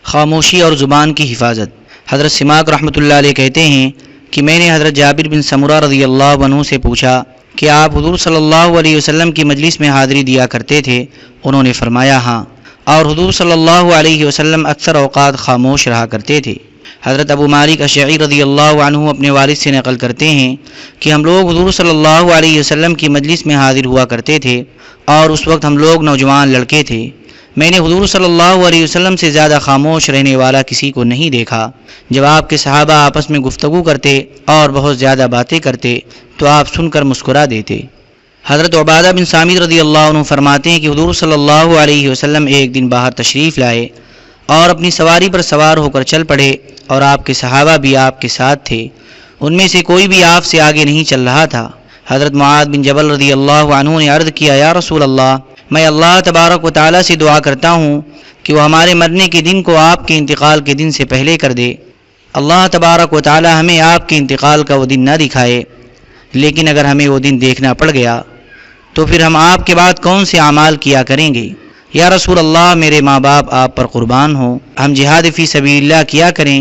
خاموشی اور زبان کی حفاظت۔ حضرت سماک رحمۃ اللہ علیہ کہتے ہیں کہ میں نے حضرت جابر بن سمرہ رضی اللہ عنہ سے پوچھا کہ آپ حضور صلی اللہ علیہ وسلم کی مجلس میں حاضری دیا کرتے تھے؟ انہوں نے فرمایا ہاں، اور حضور صلی اللہ علیہ وسلم اکثر اوقات خاموش رہا کرتے تھے۔ حضرت ابو مالک اشعری رضی اللہ عنہ اپنے والد سے نقل کرتے ہیں کہ ہم لوگ حضور صلی اللہ علیہ وسلم کی مجلس میں حاضر ہوا کرتے تھے، اور اس وقت ہم لوگ نوجوان لڑکے تھے۔ میں نے حضور صلی اللہ علیہ وسلم سے زیادہ خاموش رہنے والا کسی کو نہیں دیکھا۔ جب آپ کے صحابہ آپس میں گفتگو کرتے اور بہت زیادہ باتیں کرتے تو آپ سن کر مسکرا دیتے۔ حضرت عبادہ بن صامت رضی اللہ عنہ فرماتے ہیں کہ حضور صلی اللہ علیہ وسلم ایک دن باہر تشریف لائے اور اپنی سواری پر سوار ہو کر چل پڑے، اور آپ کے صحابہ بھی آپ کے ساتھ تھے۔ ان میں سے کوئی بھی آپ سے آگے نہیں چل رہا تھا۔ حضرت معاذ بن جبل رضی اللہ عنہ نے عرض کیا، یا رسول اللہ، میں اللہ تبارک و تعالیٰ سے دعا کرتا ہوں کہ وہ ہمارے مرنے کے دن کو آپ کے انتقال کے دن سے پہلے کر دے۔ اللہ تبارک و تعالیٰ ہمیں آپ کے انتقال کا وہ دن نہ دکھائے، لیکن اگر ہمیں وہ دن دیکھنا پڑ گیا تو پھر ہم آپ کے بعد کون سے اعمال کیا کریں گے؟ یا رسول اللہ، میرے ماں باپ آپ پر قربان ہوں، ہم جہاد فی سبیل اللہ کیا کریں۔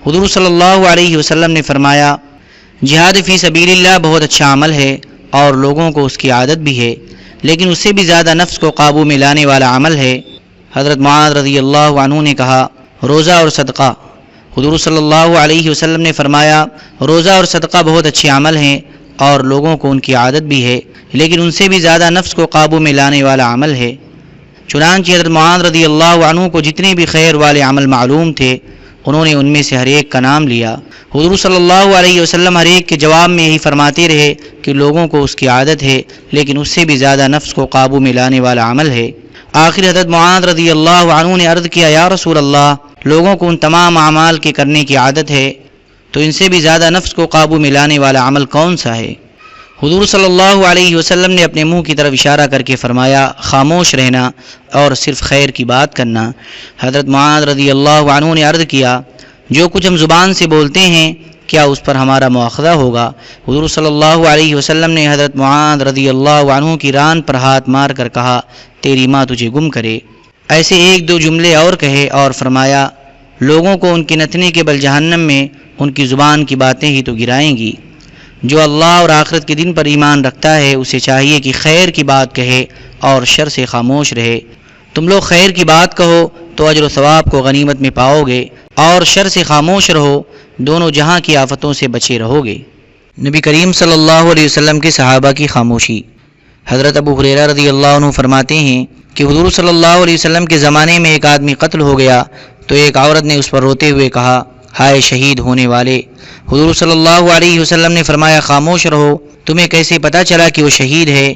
حضور صلی اللہ علیہ وسلم نے فرمایا، جہاد فی سبیل اللہ بہت اچھا عمل ہے اور لوگوں کو اس کی عادت بھی ہے، لیکن اس سے بھی زیادہ نفس کو قابو میں لانے والا عمل ہے۔ حضرت معاذ رضی اللہ عنہ نے کہا، روزہ اور صدقہ۔ حضور صلی اللہ علیہ وسلم نے فرمایا، روزہ اور صدقہ بہت اچھے عمل ہیں اور لوگوں کو ان کی عادت بھی ہے، لیکن ان سے بھی زیادہ نفس کو قابو میں لانے والا عمل ہے۔ چنانچہ حضرت معاذ رضی اللہ عنہ کو جتنے بھی خیر والے عمل معلوم تھے، انہوں نے ان میں سے ہر ایک کا نام لیا۔ حضور صلی اللہ علیہ وسلم ہر ایک کے جواب میں یہی فرماتے رہے کہ لوگوں کو اس کی عادت ہے، لیکن اس سے بھی زیادہ نفس کو قابو میں لانے والا عمل ہے۔ آخر حضرت معاذ رضی اللہ عنہ نے عرض کیا، یا رسول اللہ، لوگوں کو ان تمام اعمال کے کرنے کی عادت ہے، تو ان سے بھی زیادہ نفس کو قابو میں لانے والا عمل کون سا ہے؟ حضور صلی اللہ علیہ وسلم نے اپنے منہ کی طرف اشارہ کر کے فرمایا، خاموش رہنا اور صرف خیر کی بات کرنا۔ حضرت معاذ رضی اللہ عنہ نے عرض کیا، جو کچھ ہم زبان سے بولتے ہیں کیا اس پر ہمارا مواخذہ ہوگا؟ حضور صلی اللہ علیہ وسلم نے حضرت معاذ رضی اللہ عنہ کی ران پر ہاتھ مار کر کہا، تیری ماں تجھے گم کرے۔ ایسے ایک دو جملے اور کہے اور فرمایا، لوگوں کو ان کے نتنے کے بل جہنم میں ان کی زبان کی باتیں ہی تو گرائیں گی۔ جو اللہ اور آخرت کے دن پر ایمان رکھتا ہے اسے چاہیے کہ خیر کی بات کہے اور شر سے خاموش رہے۔ تم لوگ خیر کی بات کہو تو اجر و ثواب کو غنیمت میں پاؤ گے، اور شر سے خاموش رہو، دونوں جہاں کی آفتوں سے بچے رہو گے۔ نبی کریم صلی اللہ علیہ وسلم کے صحابہ کی خاموشی۔ حضرت ابو ہریرہ رضی اللہ عنہ فرماتے ہیں کہ حضور صلی اللہ علیہ وسلم کے زمانے میں ایک آدمی قتل ہو گیا تو ایک عورت نے اس پر روتے ہوئے کہا، ہائے شہید ہونے والے۔ حضور صلی اللہ علیہ وسلم نے فرمایا، خاموش رہو، تمہیں کیسے پتہ چلا کہ وہ شہید ہے؟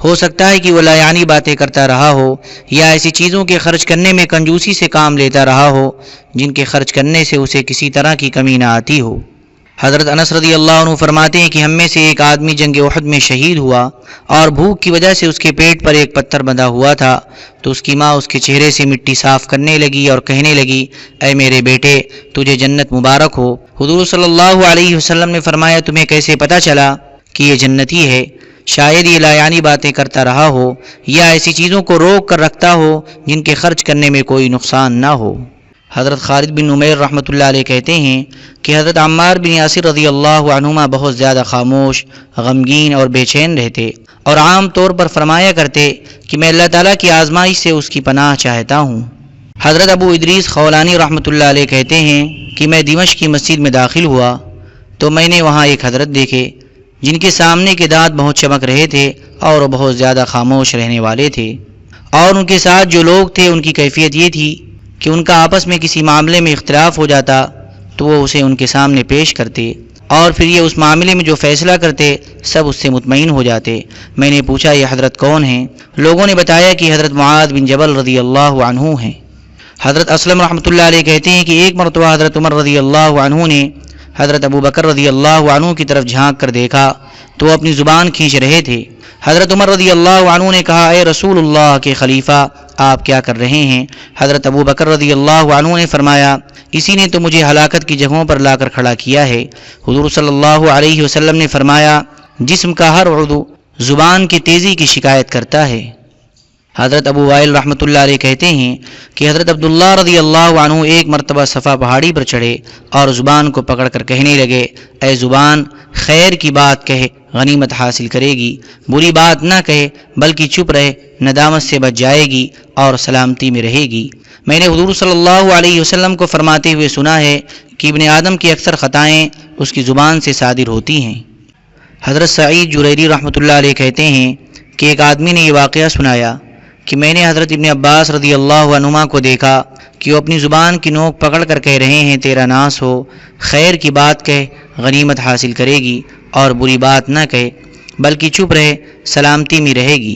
ہو سکتا ہے کہ وہ لایعنی باتیں کرتا رہا ہو، یا ایسی چیزوں کے خرچ کرنے میں کنجوسی سے کام لیتا رہا ہو جن کے خرچ کرنے سے اسے کسی طرح کی کمی نہ آتی ہو۔ حضرت انس رضی اللہ عنہ فرماتے ہیں کہ ہم میں سے ایک آدمی جنگ احد میں شہید ہوا اور بھوک کی وجہ سے اس کے پیٹ پر ایک پتھر بندھا ہوا تھا، تو اس کی ماں اس کے چہرے سے مٹی صاف کرنے لگی اور کہنے لگی، اے میرے بیٹے، تجھے جنت مبارک ہو۔ حضور صلی اللہ علیہ وسلم نے فرمایا، تمہیں کیسے پتہ چلا کہ یہ جنتی ہے؟ شاید یہ لایعنی باتیں کرتا رہا ہو یا ایسی چیزوں کو روک کر رکھتا ہو جن کے خرچ کرنے میں کوئی نقصان نہ ہو۔ حضرت خالد بن عمیر رحمۃ اللہ علیہ کہتے ہیں کہ حضرت عمار بن یاسر رضی اللہ عنہما بہت زیادہ خاموش، غمگین اور بے چین رہتے، اور عام طور پر فرمایا کرتے کہ میں اللہ تعالیٰ کی آزمائش سے اس کی پناہ چاہتا ہوں۔ حضرت ابو ادریس خولانی رحمۃ اللہ علیہ کہتے ہیں کہ میں دمشق کی مسجد میں داخل ہوا تو میں نے وہاں ایک حضرت دیکھے جن کے سامنے کے دانت بہت چمک رہے تھے اور وہ بہت زیادہ خاموش رہنے والے تھے، اور ان کے ساتھ جو لوگ تھے ان کی کیفیت یہ تھی کہ ان کا آپس میں کسی معاملے میں اختلاف ہو جاتا تو وہ اسے ان کے سامنے پیش کرتے، اور پھر یہ اس معاملے میں جو فیصلہ کرتے سب اس سے مطمئن ہو جاتے۔ میں نے پوچھا، یہ حضرت کون ہیں؟ لوگوں نے بتایا کہ حضرت معاذ بن جبل رضی اللہ عنہ ہیں۔ حضرت اسلم رحمۃ اللہ علیہ کہتے ہیں کہ ایک مرتبہ حضرت عمر رضی اللہ عنہ نے حضرت ابو بکر رضی اللہ عنہ کی طرف جھانک کر دیکھا تو وہ اپنی زبان کھینچ رہے تھے۔ حضرت عمر رضی اللہ عنہ نے کہا، اے رسول اللہ کے خلیفہ، آپ کیا کر رہے ہیں؟ حضرت ابو بکر رضی اللہ عنہ نے فرمایا، اسی نے تو مجھے ہلاکت کی جگہوں پر لا کر کھڑا کیا ہے۔ حضور صلی اللہ علیہ وسلم نے فرمایا، جسم کا ہر عضو زبان کی تیزی کی شکایت کرتا ہے۔ حضرت ابو وائل رحمۃ اللہ علیہ کہتے ہیں کہ حضرت عبداللہ رضی اللہ عنہ ایک مرتبہ صفا پہاڑی پر چڑھے اور زبان کو پکڑ کر کہنے لگے، اے زبان، خیر کی بات کہے، غنیمت حاصل کرے گی، بری بات نہ کہے بلکہ چپ رہے، ندامت سے بچ جائے گی اور سلامتی میں رہے گی۔ میں نے حضور صلی اللہ علیہ وسلم کو فرماتے ہوئے سنا ہے کہ ابن آدم کی اکثر خطائیں اس کی زبان سے صادر ہوتی ہیں۔ حضرت سعید جریری رحمۃ اللہ علیہ کہتے ہیں کہ ایک آدمی نے یہ واقعہ سنایا کہ میں نے حضرت ابن عباس رضی اللہ عنہما کو دیکھا کہ وہ اپنی زبان کی نوک پکڑ کر کہہ رہے ہیں، تیرا ناس ہو، خیر کی بات کہے، غنیمت حاصل کرے گی، اور بری بات نہ کہے بلکہ چپ رہے، سلامتی میں رہے گی۔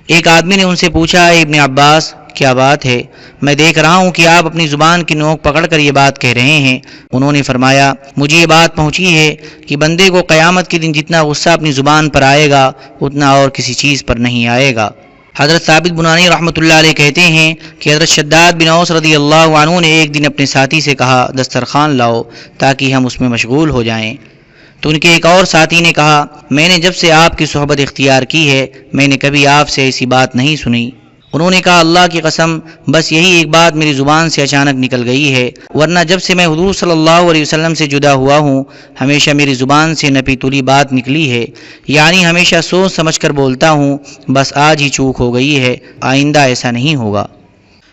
ایک آدمی نے ان سے پوچھا، اے ابن عباس، کیا بات ہے؟ میں دیکھ رہا ہوں کہ آپ اپنی زبان کی نوک پکڑ کر یہ بات کہہ رہے ہیں۔ انہوں نے فرمایا، مجھے یہ بات پہنچی ہے کہ بندے کو قیامت کے دن جتنا غصہ اپنی زبان پر آئے گا اتنا اور کسی چیز پر نہیں آئے گا۔ حضرت ثابت بنانی رحمۃ اللہ علیہ کہتے ہیں کہ حضرت شداد بن اوس رضی اللہ عنہ نے ایک دن اپنے ساتھی سے کہا، دسترخوان لاؤ تاکہ ہم اس میں مشغول ہو جائیں۔ تو ان کے ایک اور ساتھی نے کہا، میں نے جب سے آپ کی صحبت اختیار کی ہے میں نے کبھی آپ سے ایسی بات نہیں سنی۔ انہوں نے کہا، اللہ کی قسم، بس یہی ایک بات میری زبان سے اچانک نکل گئی ہے، ورنہ جب سے میں حضور صلی اللہ علیہ وسلم سے جدا ہوا ہوں ہمیشہ میری زبان سے نپی تلی بات نکلی ہے، یعنی ہمیشہ سوچ سمجھ کر بولتا ہوں، بس آج ہی چوک ہو گئی ہے، آئندہ ایسا نہیں ہوگا۔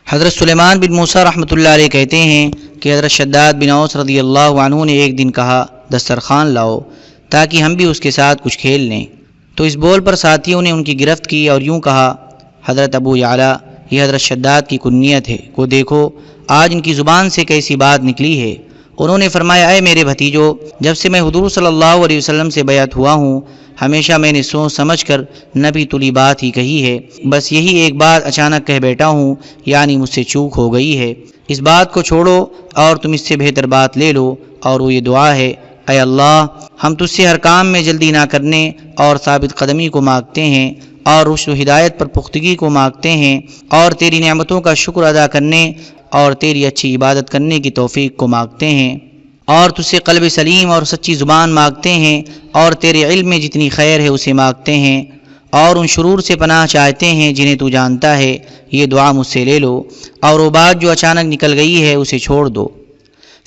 حضرت سلیمان بن موسیٰ رحمۃ اللہ علیہ کہتے ہیں کہ حضرت شداد بن اوس رضی اللہ عنہ نے ایک دن کہا، دسترخوان لاؤ تاکہ ہم بھی اس کے ساتھ کچھ کھیل لیں۔ تو اس بول پر ساتھیوں نے ان کی گرفت کی اور یوں کہا، حضرت ابو یعلا، یہ حضرت شداد کی کنیت ہے، کو دیکھو آج ان کی زبان سے کیسی بات نکلی ہے۔ انہوں نے فرمایا، اے میرے بھتیجو، جب سے میں حضور صلی اللہ علیہ وسلم سے بیعت ہوا ہوں ہمیشہ میں نے سوچ سمجھ کر نبی تلی بات ہی کہی ہے، بس یہی ایک بات اچانک کہہ بیٹھا ہوں، یعنی مجھ سے چوک ہو گئی ہے۔ اس بات کو چھوڑو اور تم اس سے بہتر بات لے لو، اور وہ یہ دعا ہے، اے اللہ، ہم تجھ سے ہر کام میں جلدی نہ کرنے اور ثابت قدمی کو مانگتے ہیں، اور رشد و ہدایت پر پختگی کو مانگتے ہیں، اور تیری نعمتوں کا شکر ادا کرنے اور تیری اچھی عبادت کرنے کی توفیق کو مانگتے ہیں، اور تجھ سے قلب سلیم اور سچی زبان مانگتے ہیں، اور تیرے علم میں جتنی خیر ہے اسے مانگتے ہیں، اور ان شرور سے پناہ چاہتے ہیں جنہیں تو جانتا ہے۔ یہ دعا مجھ سے لے لو، اور وہ بات جو اچانک نکل گئی ہے اسے چھوڑ دو۔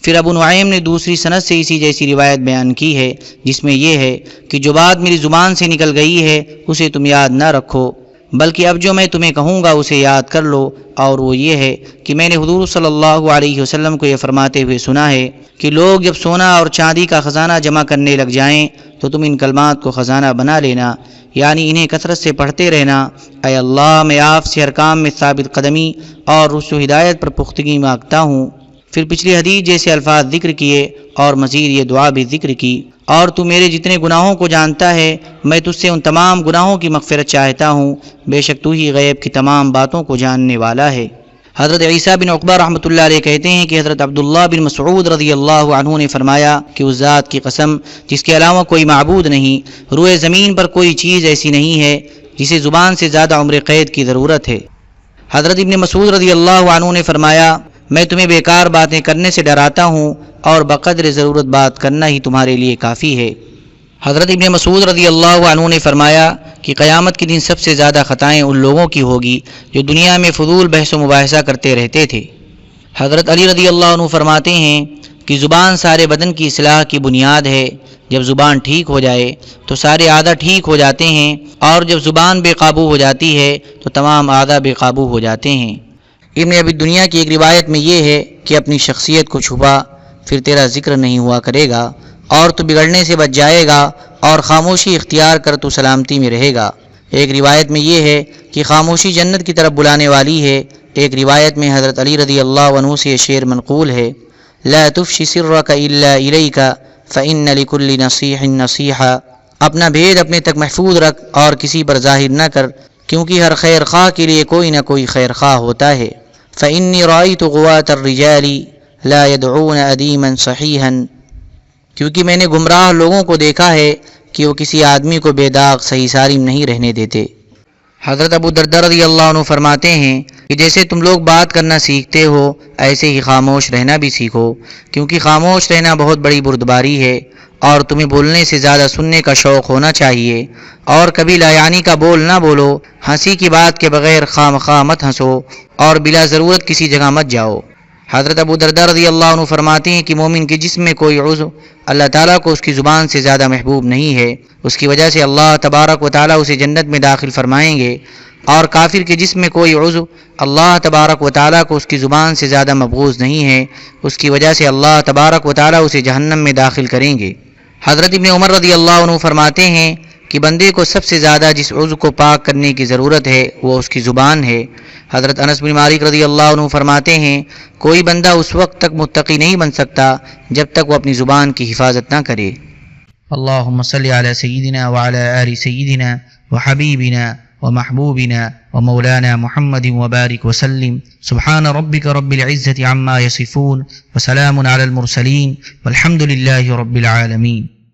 پھر ابو نعیم نے دوسری سند سے اسی جیسی روایت بیان کی ہے، جس میں یہ ہے کہ جو بات میری زبان سے نکل گئی ہے اسے تم یاد نہ رکھو، بلکہ اب جو میں تمہیں کہوں گا اسے یاد کر لو، اور وہ یہ ہے کہ میں نے حضور صلی اللہ علیہ وسلم کو یہ فرماتے ہوئے سنا ہے کہ لوگ جب سونا اور چاندی کا خزانہ جمع کرنے لگ جائیں تو تم ان کلمات کو خزانہ بنا لینا، یعنی انہیں کثرت سے پڑھتے رہنا، اے اللہ، میں آپ سے ہر کام میں ثابت قدمی اور رشد و ہدایت پر پختگی مانگتا ہوں۔ پھر پچھلی حدیث جیسے الفاظ ذکر کیے اور مزید یہ دعا بھی ذکر کی، اور تو میرے جتنے گناہوں کو جانتا ہے، میں تجھ سے ان تمام گناہوں کی مغفرت چاہتا ہوں، بے شک تو ہی غیب کی تمام باتوں کو جاننے والا ہے۔ حضرت عیسیٰ بن عقبہ رحمۃ اللہ علیہ کہتے ہیں کہ حضرت عبداللہ بن مسعود رضی اللہ عنہ نے فرمایا کہ اس ذات کی قسم جس کے علاوہ کوئی معبود نہیں، روئے زمین پر کوئی چیز ایسی نہیں ہے جسے زبان سے زیادہ عمر قید کی ضرورت ہے۔ حضرت ابن مسعود رضی اللہ عنہ نے فرمایا، میں تمہیں بیکار باتیں کرنے سے ڈراتا ہوں، اور بقدر ضرورت بات کرنا ہی تمہارے لیے کافی ہے۔ حضرت ابن مسعود رضی اللہ عنہ نے فرمایا کہ قیامت کے دن سب سے زیادہ خطائیں ان لوگوں کی ہوگی جو دنیا میں فضول بحث و مباحثہ کرتے رہتے تھے۔ حضرت علی رضی اللہ عنہ فرماتے ہیں کہ زبان سارے بدن کی اصلاح کی بنیاد ہے، جب زبان ٹھیک ہو جائے تو سارے اعضاء ٹھیک ہو جاتے ہیں، اور جب زبان بے قابو ہو جاتی ہے تو تمام اعضاء بے قابو ہو جاتے ہیں۔ ابن ابی دنیا کی ایک روایت میں یہ ہے کہ اپنی شخصیت کو چھپا، پھر تیرا ذکر نہیں ہوا کرے گا، اور تو بگڑنے سے بچ جائے گا، اور خاموشی اختیار کر تو سلامتی میں رہے گا۔ ایک روایت میں یہ ہے کہ خاموشی جنت کی طرف بلانے والی ہے۔ ایک روایت میں حضرت علی رضی اللہ عنہ سے یہ شعر منقول ہے، لا تفشی سرک الا الیک فإن لکل نصیح نصیحہ، اپنا بھید اپنے تک محفوظ رکھ اور کسی پر ظاہر نہ کر، کیونکہ ہر خیر خواہ کے لیے کوئی نہ کوئی خیر خواہ ہوتا ہے۔ فإنی رأیت غواة الرجال لا يدعون ادیما صحیحا، کیونکہ میں نے گمراہ لوگوں کو دیکھا ہے کہ وہ کسی آدمی کو بے داغ صحیح سالم نہیں رہنے دیتے۔ حضرت ابو درداء رضی اللہ عنہ فرماتے ہیں کہ جیسے تم لوگ بات کرنا سیکھتے ہو ایسے ہی خاموش رہنا بھی سیکھو، کیونکہ خاموش رہنا بہت بڑی بردباری ہے، اور تمہیں بولنے سے زیادہ سننے کا شوق ہونا چاہیے، اور کبھی لا یعنی کا بول نہ بولو، ہنسی کی بات کے بغیر خواہ مخواہ مت ہنسو، اور بلا ضرورت کسی جگہ مت جاؤ۔ حضرت ابو درداء رضی اللہ عنہ فرماتے ہیں کہ مومن کے جسم میں کوئی عضو اللہ تعالیٰ کو اس کی زبان سے زیادہ محبوب نہیں ہے، اس کی وجہ سے اللہ تبارک و تعالیٰ اسے جنت میں داخل فرمائیں گے، اور کافر کے جسم میں کوئی عضو اللہ تبارک و تعالیٰ کو اس کی زبان سے زیادہ مبغوض نہیں ہے، اس کی وجہ سے اللہ تبارک و تعالیٰ اسے جہنم میں داخل کریں گے۔ حضرت ابن عمر رضی اللہ عنہ فرماتے ہیں کہ بندے کو سب سے زیادہ جس عضو کو پاک کرنے کی ضرورت ہے وہ اس کی زبان ہے۔ حضرت انس بن مالک رضی اللہ عنہ فرماتے ہیں کوئی بندہ اس وقت تک متقی نہیں بن سکتا جب تک وہ اپنی زبان کی حفاظت نہ کرے۔ اللہم صلی علی سیدنا وعلی آل سیدنا وحبیبنا ومحبوبنا ومولانا محمد وبارک وسلم۔ سبحان ربک رب العزة عما یصفون وسلام علی المرسلین والحمد للہ رب العالمین۔